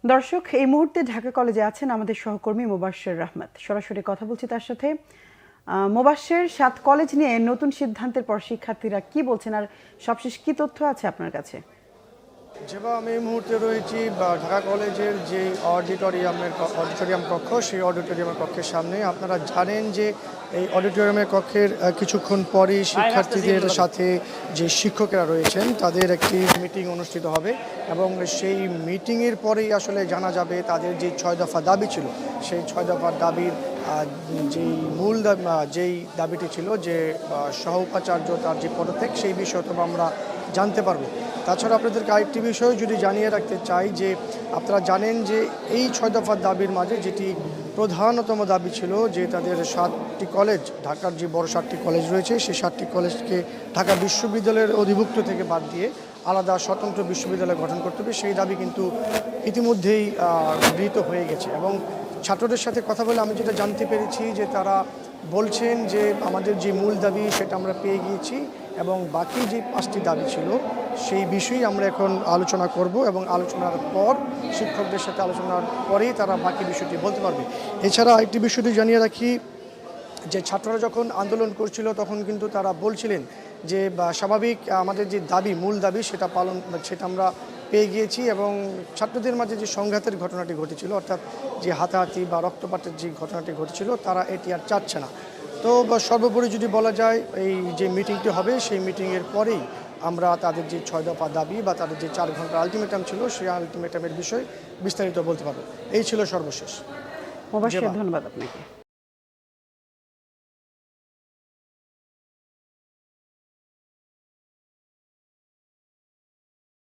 দর্শক, এই মুহূর্তে ঢাকা কলেজে আছেন আমাদের সহকর্মী মোবাশ্বের রহমত। সরাসরি কথা বলছি তার সাথে। মোবাশ্বের, ৭ কলেজ নিয়ে নতুন সিদ্ধান্তের পর শিক্ষার্থীরা কি বলছেন, আর সবশেষ কি তথ্য আছে আপনার কাছে? যেবা আমি এই মুহূর্তে রয়েছি ঢাকা কলেজের যে অডিটোরিয়াম কক্ষ, সেই অডিটোরিয়ামের কক্ষের সামনে। আপনারা জানেন যে এই অডিটোরিয়ামের কক্ষের কিছুক্ষণ পরেই শিক্ষার্থীদের সাথে যে শিক্ষকেরা রয়েছেন তাদের একটি মিটিং অনুষ্ঠিত হবে এবং সেই মিটিংয়ের পরেই আসলে জানা যাবে তাদের যে ৬ দফা দাবি ছিল, সেই ৬ দফার দাবির যেই মূল যেই দাবিটি ছিল যে সহ উপাচার্য তার যে পদত্যাগ, সেই বিষয়ে তো আমরা জানতে পারবো। তাছাড়া আপনাদেরকে আরেকটি বিষয় যদি জানিয়ে রাখতে চাই যে আপনারা জানেন যে এই ৬ দফার দাবির মাঝে যেটি প্রধানতম দাবি ছিল যে তাদের ৭টি কলেজ, ঢাকার যে বড় 7টি কলেজ রয়েছে সেই 7টি কলেজকে ঢাকা বিশ্ববিদ্যালয়ের অধিভুক্ত থেকে বাদ দিয়ে আলাদা স্বতন্ত্র বিশ্ববিদ্যালয় গঠন করতে হবে। সেই দাবি কিন্তু ইতিমধ্যেই গৃহীত হয়ে গেছে এবং ছাত্রদের সাথে কথা বলে আমি যেটা জানতে পেরেছি যে তারা বলছেন যে আমাদের যে মূল দাবি সেটা আমরা পেয়ে গিয়েছি এবং বাকি যে 5টি দাবি ছিল সেই বিষয়ে আমরা এখন আলোচনা করব এবং আলোচনার পর শিক্ষকদের সাথে আলোচনার পরেই তারা বাকি বিষয়টি বলতে পারবে। এছাড়া আরেকটি বিষয়টি জানিয়ে রাখি যে ছাত্ররা যখন আন্দোলন করছিল তখন কিন্তু তারা বলছিলেন যে স্বাভাবিক আমাদের যে দাবি, মূল দাবি সেটা আমরা পেয়ে গিয়েছি এবং ছাত্রদের মাঝে যে সংঘাতের ঘটনাটি ঘটেছিল, অর্থাৎ যে হাতাহাতি বা রক্তপাতের যে ঘটনাটি ঘটেছিল, তারা এটি আর চাচ্ছে না। তো সর্বোপরি যদি বলা যায় এই যে মিটিংটি হবে সেই মিটিংয়ের পরেই আমরা তাদের যে ৬ দফা দাবি বা তাদের যে 4 ঘন্টার আলটিমেটাম ছিল সেই আলটিমেটামের বিষয়ে বিস্তারিত বলতে পারবো। এই ছিল সর্বশেষ। মোবাশ্বের, ধন্যবাদ আপনাকে।